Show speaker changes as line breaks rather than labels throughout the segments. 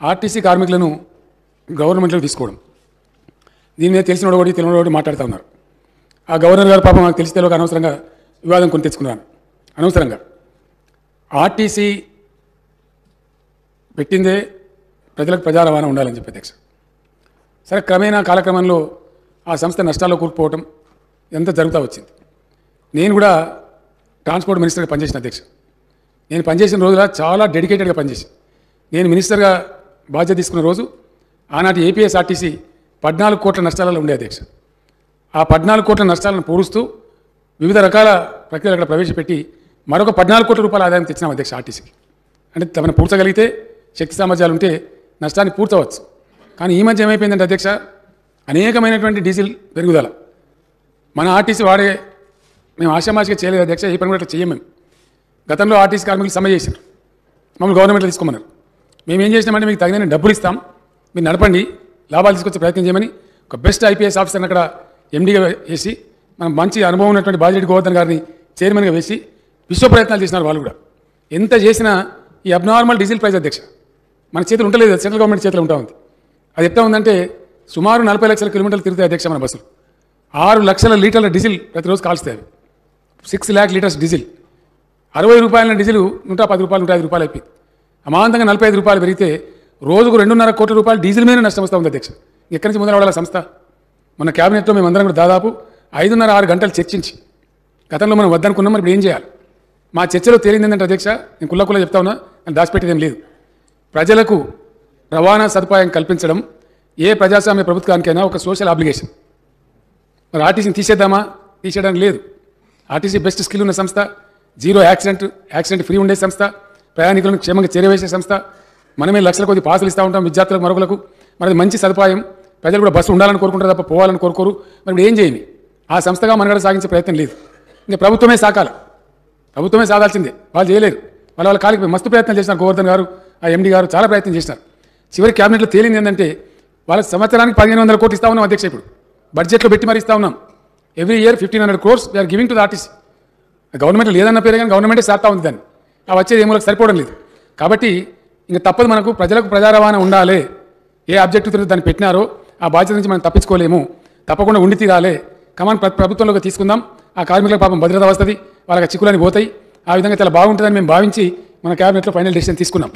RTC కార్మికులను గవర్నమెంట్లో తీసుకోవడం, దీని మీద తెలిసినోడు ఒకటి తెలియనోడు ఒకటి మాట్లాడుతూ ఉన్నారు. ఆ గవర్నర్ గారు పాపం నాకు తెలిసి తెలియక అనవసరంగా వివాదం కొని తెచ్చుకున్నాను. అనవసరంగా ఆర్టీసీ పెట్టిందే ప్రజలకు ప్రజా రవాణా ఉండాలని చెప్పి అధ్యక్ష. సరే, క్రమేణా కాలక్రమంలో ఆ సంస్థ నష్టాల్లో కూరుకుపోవటం ఎంత జరుగుతూ వచ్చింది. నేను కూడా ట్రాన్స్పోర్ట్ మినిస్టర్గా పనిచేసిన అధ్యక్ష. నేను పనిచేసిన రోజుల చాలా డెడికేటెడ్గా పనిచేసి, నేను మినిస్టర్గా బాధ్యత తీసుకున్న రోజు ఆనాటి ఏపీఎస్ఆర్టీసీ 14 కోట్ల నష్టాలలో ఉండే అధ్యక్ష. ఆ 14 కోట్ల నష్టాలను పూడుస్తూ వివిధ రకాల ప్రక్రియలు అక్కడ ప్రవేశపెట్టి మరొక 14 కోట్ల రూపాయల ఆదాయం తెచ్చినాం అధ్యక్ష ఆర్టీసీకి. అంటే తమను పూడ్చగలిగితే, శక్తి సామర్థ్యాలు ఉంటే నష్టాన్ని పూడ్చవచ్చు. కానీ ఈ మధ్య ఏమైపోయిందంటే అధ్యక్ష, అనేకమైనటువంటి డీజిల్ పెరుగుదల మన ఆర్టీసీ వాడే మేము ఆశామాషిగా చేయలేదు అధ్యక్ష. ఏ పని కూడా అట్లా చేయం. మేము గతంలో ఆర్టీసీ కార్మికులు సమ్మె చేశారు, మమ్మల్ని గవర్నమెంట్లో తీసుకోమన్నారు. మేము ఏం చేసినామంటే మీకు తగిన డబ్బులు ఇస్తాం, మీరు నడపండి, లాభాలు తీసుకొచ్చే ప్రయత్నం చేయమని ఒక బెస్ట్ ఐపీఎస్ ఆఫీసర్ని అక్కడ ఎండీగా వేసి, మనం మంచి అనుభవం ఉన్నటువంటి బాజిరెడ్డి గోవర్ధన్ గారిని చైర్మన్గా వేసి విశ్వ ప్రయత్నాలు చేసినారు వాళ్ళు కూడా. ఎంత చేసినా ఈ అబ్నార్మల్ డీజిల్ ప్రైస్ అధ్యక్ష మన చేతులు ఉండలేదు, సెంట్రల్ గవర్నమెంట్ చేతులు ఉంటా ఉంది. అది ఎట్లా ఉందంటే సుమారు 40 లక్షల కిలోమీటర్లు తిరుగుతాయి అధ్యక్ష మన బస్సులు. 6 లక్షల లీటర్ల డీజిల్ ప్రతిరోజు కాల్స్తాయి. 6 lakh లీటర్స్ డీజిల్. 60 రూపాయల డీజిల్ 110 రూపాయలు 105 రూపాయలు అయిపోయింది. అమాంతంగా 45 రూపాయలు పెరిగితే రోజుకు 2.5 కోట్ల రూపాయలు డీజిల్ మీద నష్టం వస్తూ ఉంది అధ్యక్ష. ఎక్కడి నుంచి మొదలవడాల సంస్థ? మన క్యాబినెట్లో మేమందరం కూడా దాదాపు 5.5-6 గంటలు చర్చించి, గతంలో మనం వద్దనుకున్నాం, మరి ఇప్పుడు ఏం చేయాలి? మా చర్చలో తేలింది ఏంటంటే అధ్యక్ష, నేను కుల్లకుల్లా చెప్తా ఉన్నా, నేను దాచిపెట్టేదేం లేదు. ప్రజలకు రవాణా సదుపాయం కల్పించడం ఏ ప్రజాస్వామ్య ప్రభుత్వానికైనా ఒక సోషల్ ఆబ్లిగేషన్. మరి ఆర్టీసీని తీసేద్దామా? తీసేయడానికి లేదు. ఆర్టీసీ బెస్ట్ స్కిల్ ఉన్న సంస్థ, జీరో యాక్సిడెంట్ ఫ్రీ ఉండే సంస్థ, ప్రయాణికులను క్షేమంగా చేరవేసే సంస్థ. మనమే లక్షల కొద్ది పాసులు ఇస్తూ ఉంటాం విద్యార్థులకు, మరొకలకు. మనది మంచి సదుపాయం. ప్రజలు కూడా బస్సు ఉండాలని కోరుకుంటారు తప్ప పోవాలని కోరుకోరు. మరి ఏం చేయండి? ఆ సంస్థగా మనగడ సాగించే ప్రయత్నం లేదు. ఇంకా ప్రభుత్వమే సాకాలి, ప్రభుత్వమే సాగాల్సిందే. వాళ్ళు చేయలేరు. వాళ్ళ కాలికి మస్తు ప్రయత్నం చేసినారు గోవర్ధన్ గారు, ఆ ఎండీ గారు చాలా ప్రయత్నం చేసినారు. చివరి క్యాబినెట్లో తేలింది ఏంటంటే వాళ్ళకి సంవత్సరానికి 1500 కోట్లు ఇస్తా ఉన్నాం అధ్యక్ష. ఇప్పుడు బడ్జెట్లో పెట్టి మరి ఇస్తా ఉన్నాం. Every year 1500 crores we're giving to the RTC. Government లేదన్న పేరు కానీ గవర్నమెంటే సాగుతూ ఉంది దాన్ని. ఆ వచ్చేది ఏమో సరిపోవడం లేదు. కాబట్టి ఇంకా తప్పదు, మనకు ప్రజలకు ప్రజా రవాణా ఉండాలి. ఏ ఆబ్జెక్టివ్ దాన్ని పెట్టినారో ఆ బాధ్యత నుంచి మనం తప్పించుకోలేము. తప్పకుండా ఉండి తీరాలి. కమాన్ ప్రభుత్వంలోకి తీసుకుందాం. ఆ కార్మికులకు పాపం భద్రత వస్తుంది, వాళ్ళకి చిక్కులని పోతాయి. ఆ విధంగా చాలా బాగుంటుందని మేము భావించి మన క్యాబినెట్లో ఫైనల్ డెసిషన్ తీసుకున్నాం.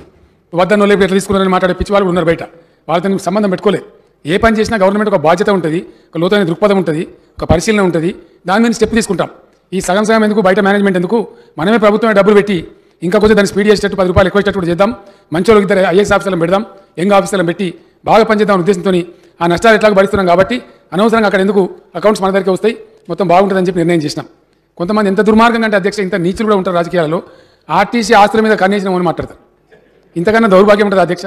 వద్దన్నో లేపు ఎట్లా తీసుకున్నారని మాట్లాడే పిచ్చి వాళ్ళు ఉన్నారు బయట. వాళ్ళతో సంబంధం పెట్టుకోలేదు. ఏ పని చేసినా గవర్నమెంట్ ఒక బాధ్యత ఉంటుంది, ఒక లోతైన దృక్పథం ఉంటుంది, ఒక పరిశీలన ఉంటుంది. దాని మీద స్టెప్ తీసుకుంటాం. ఈ సగం ఎందుకు, బయట మేనేజ్మెంట్ ఎందుకు? మనమే ప్రభుత్వమే డబ్బులు పెట్టి ఇంకా కొంచెం దాన్ని స్పీడ్ చేసేటట్టు 10 రూపాయలు ఎక్కువ ఇచ్చేటట్టు కూడా చేద్దాం. మంచోళ్ళకి ఇద్దరు ఐఏఎస్ ఆఫీసర్లను పెడదాం, యంగ్ ఆఫీసర్లను పెట్టి బాగా పనిచేద్దాం ఉద్దేశంతో ఆ నష్టాలు ఎట్లాగో భరిస్తున్నాం కాబట్టి అనవసరంగా అక్కడ ఎందుకు అకౌంట్స్ మన దగ్గరికి వస్తాయి, మొత్తం బాగుంటుందని చెప్పి నిర్ణయం చేసినాం. కొంతమంది ఎంత దుర్మార్గంగా అంటే అధ్యక్ష, ఇంత నీచులు కూడా ఉంటారు రాజకీయాలలో. ఆర్టీసీ ఆస్తుల మీద కన్నేసినాం అని మాట్లాడతారు. ఇంతకన్నా దౌర్భాగ్యం ఉంటుంది అధ్యక్ష,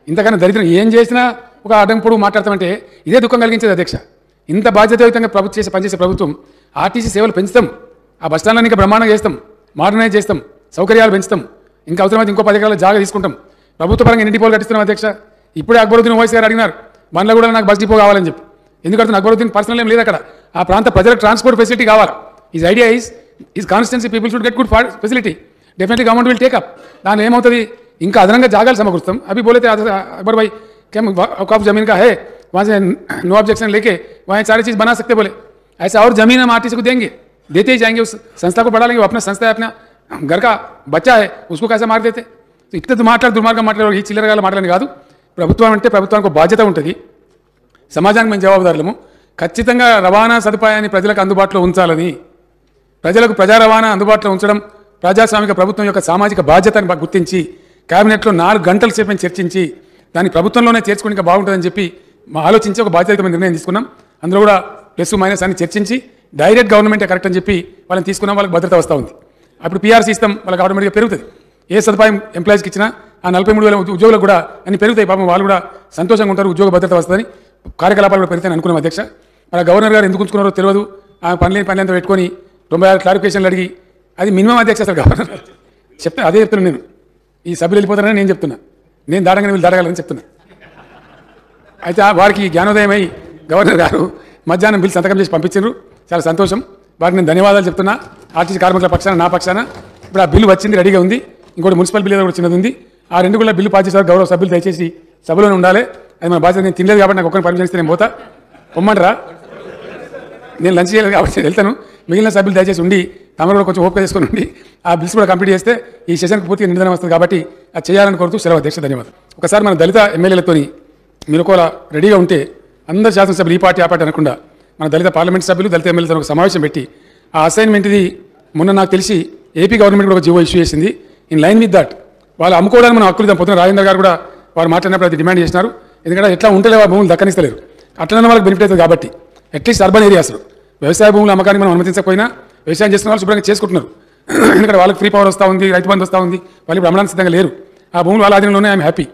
ఇంతకన్నా దరిద్రం. ఏం చేసినా ఒక అడ్డంపుడు మాట్లాడతామంటే ఇదే దుఃఖం కలిగించేది అధ్యక్ష. ఇంత బాధ్యతాయుతంగా పనిచేసే ప్రభుత్వం ఆర్టీసీ సేవలు పెంచుతాం, ఆ బస్టాండ్లను ఇంకా బ్రహ్మాండంగా చేస్తాం, మోడర్నైజ్ చేస్తాం, సౌకర్యాలు పెంచుతాం, ఇంకా అవసరమైతే ఇంకో 10 ఎకరాల జాగా తీసుకుంటాం. ప్రభుత్వ పరంగా ఎన్ని డిపోలు కట్టిస్తున్నాం అధ్యక్ష. ఇప్పుడే అక్బరుద్దీన్ ఓవైసీ గారు అడిగినారు, బండ్ల కూడా నాకు బస్ డిపో కావాలని చెప్పి. ఎందుకంటే అక్బరుద్దీన్ పర్సనల్ ఏం లేదు అక్కడ. ఆ ప్రాంత ప్రజలకు ట్రాన్స్పోర్ట్ ఫెసిలిటీ కావాలి. Is idea is constituency people should get good facility. Definitely government will take up. దాని ఏమవుతుంది, ఇంకా అదనంగా జాగాలు సమకూరుస్తాం. అవి బోలేతే अकबर भाई क्या औकाफ जमीन का है, वहाँ से नो ऑब्जेक्शन लेके वहाँ सारी चीज़ बना सकते बोले. ऐसा और जमीन हम आर्टिस्ट को देंगे, देते ही जाएंगे. उस संस्था को बढ़ा लेंगे. वो अपना संस्था है, अपना घर का बच्चा है, उसको कैसे मार देते? तो इतने దుర్మార్గం మాట్లాడే ఈ చిల్లరగాల మాటలని కాదు. ప్రభుత్వం అంటే ప్రభుత్వానికి ఒక బాధ్యత ఉంటుంది. సమాజానికి మేము జవాబుదారులము. ఖచ్చితంగా రవాణా సదుపాయాన్ని ప్రజలకు అందుబాటులో ఉంచాలని, ప్రజలకు ప్రజా రవాణా అందుబాటులో ఉంచడం ప్రజాస్వామిక ప్రభుత్వం యొక్క సామాజిక బాధ్యతని గుర్తించి క్యాబినెట్లో 4 గంటల సేపు చర్చించి దాన్ని ప్రభుత్వంలోనే చేర్చుకుని ఇంకా బాగుంటుందని చెప్పి ఆలోచించి ఒక బాధ్యతమైన నిర్ణయం తీసుకున్నాం. అందులో కూడా ప్లస్ మైనస్ అని చర్చించి డైరెక్ట్ గవర్నమెంటే కరెక్ట్ అని చెప్పి వాళ్ళని తీసుకున్నాం. వాళ్ళకి భద్రత వస్తూ ఉంది. అప్పుడు పీఆర్సీ ఇస్తాం, వాళ్ళకి ఆటోమేటిక్గా పెరుగుతుంది. ఏ సదుపాయం ఎంప్లాయీస్కి ఇచ్చినా ఆ 43,000 ఉద్యోగులకు కూడా అన్ని పెరుగుతాయి. పాపం వాళ్ళు కూడా సంతోషంగా ఉంటారు, ఉద్యోగ భద్రత వస్తుందని కార్యకలాపాలు కూడా పెరుగుతాయని అనుకున్నాం అధ్యక్ష. మన గవర్నర్ గారు ఎందుకు ఉంచుకున్నారో తెలియదు. ఆ పనులంతా పెట్టుకొని 96 క్లారిఫికేషన్లు అడిగి, అది మినిమం అధ్యక్ష. అసలు గవర్నర్ చెప్తే అదే చెప్తున్నాను నేను. ఈ సభ్యులు వెళ్ళిపోతారని నేను చెప్తున్నా, నేను దాటగానే వీళ్ళు దాటగలని చెప్తున్నా. అయితే వారికి జ్ఞానోదయమై గవర్నర్ గారు మధ్యాహ్నం బిల్ సంతకం చేసి పంపించారు. చాలా సంతోషం. వారికి నేను ధన్యవాదాలు చెప్తున్నా. ఆర్టీసీ కార్మికుల పక్షాన, నా పక్షాన. ఇప్పుడు ఆ బిల్లు వచ్చింది, రెడీగా ఉంది. ఇంకోటి మున్సిపల్ బిల్ కూడా చిన్నది ఉంది. ఆ 2 కూడా బిల్లు పాస్ చేసేవారు గౌరవ సభ్యులు దయచేసి సభలోనే ఉండాలి. అది మన బాధ్యత. నేను తినలేదు కాబట్టి నాకు ఒక్కరిని పర్మిషన్ ఇస్తే నేను పోతా. పొమ్మంటారా? నేను లంచ్ చేయలేదు కాబట్టి వెళ్తాను. మిగిలిన సభ్యులు దయచేసి ఉండి తమరు కూడా కొంచెం ఓపిక చేసుకొని ఉండి ఆ బిల్స్ కూడా కంప్లీట్ చేస్తే ఈ సెషన్కి పూర్తిగా నిందన వస్తుంది కాబట్టి అది చేయాలని కోరుతూ సెలవు. అధ్యక్ష ధన్యవాదాలు. ఒకసారి మన దళిత ఎమ్మెల్యేలతోని మీరు ఒకవేళ రెడీగా ఉంటే అందరు శాసనసభ్యులు ఈ పార్టీ ఆ పార్టీ అనకుండా మన దళిత పార్లమెంట్ సభ్యులు దళిత ఎమ్మెల్యేలతో ఒక సమావేశం పెట్టి ఆ అసైన్మెంట్ ఇది మొన్న నాకు తెలిసి ఏపీ గవర్నమెంట్ కూడా ఒక జీవో ఇష్యూ చేసింది. ఇన్ లైన్ విత్ దట్ వాళ్ళు అమ్ముకోవడానికి మనం హక్కులు పొద్దున రాజేంద్ర గారు కూడా వారు మాట్లాడినప్పుడు అది డిమాండ్ చేసినారు. ఎందుకంటే ఎట్లా ఉంటేలే ఆ భూములు దక్కనిస్తలేరు. అట్లనే వాళ్ళకి బెనిఫిట్ అవుతుంది కాబట్టి అట్లీస్ట్ అర్బన్ ఏరియాస్లో వ్యవసాయ భూముల అమ్మకానికి మనం అనుమతించకపోయినా వ్యవసాయం చేస్తున్న వాళ్ళు శుభ్రంగా చేసుకుంటున్నారు. ఎందుకంటే వాళ్ళకి ఫ్రీ పవర్ వస్తూ ఉంది, రైతు బంధు వస్తూ ఉంది, వాళ్ళు ఇప్పుడు అమ్మడానికి సిద్ధంగా లేరు. ఆ భూములు వాళ్ళ ఆధీనంలోనే ఐఎమ్ హ్యాపీ.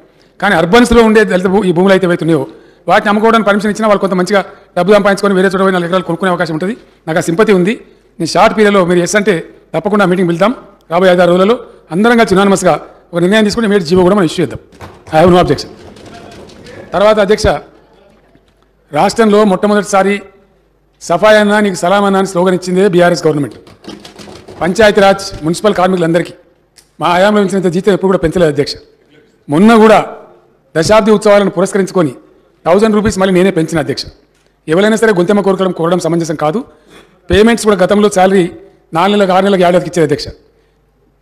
కానీ అర్బన్స్లో ఉండే దళిత ఈ భూములు అయితే ఏవైతున్నాయో వాటిని అమ్ముకోవడానికి పర్మిషన్ ఇచ్చినా వాళ్ళు కొంత మంచిగా డబ్బు సంపాదించుకొని వేరే చోట 4 ఎకరాలు కొనుక్కునే అవకాశం ఉంటుంది. నాకు ఆ సింపతి ఉంది. నేను షార్ట్ పీరియడ్లో మీరు ఎస్ అంటే తప్పకుండా మీటింగ్ వెళ్తాం. రాబోయే 5-6 రోజులలో అందరం కలిసి యునానిమస్గా ఒక నిర్ణయం తీసుకుని మేడ్ జీవో కూడా మనం ఇష్యూ చేద్దాం. I have no objection. తర్వాత అధ్యక్ష, రాష్ట్రంలో మొట్టమొదటిసారి సఫాయి అన్నా నీకు సలాం అన్నా అని స్లోగన్ ఇచ్చిందే బీఆర్ఎస్ గవర్నమెంట్. పంచాయతీరాజ్ మున్సిపల్ కార్మికులందరికీ మా హయాంలో ఇచ్చినంత జీతం ఎప్పుడు కూడా పెంచలేదు అధ్యక్ష. మొన్న కూడా దశాబ్ది ఉత్సవాలను పురస్కరించుకొని 1000 రూపీస్ మళ్ళీ నేనే పెంచిన అధ్యక్ష. ఎవరైనా సరే గొంతెమ్మ కోరడం సమంజసం కాదు. పేమెంట్స్ కూడా గతంలో శాలరీ 4 నెలలకు 6 నెలలకు ఏడాదికి ఇచ్చేది అధ్యక్ష.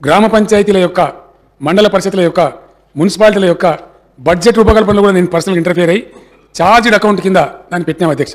గ్రామ పంచాయతీల యొక్క, మండల పరిషత్ల యొక్క, మున్సిపాలిటీల యొక్క బడ్జెట్ రూపకల్పనలో కూడా నేను పర్సనల్ ఇంటర్ఫియర్ అయ్యి ఛార్జ్డ్ అకౌంట్ కింద దాన్ని పెట్టినాం అధ్యక్ష.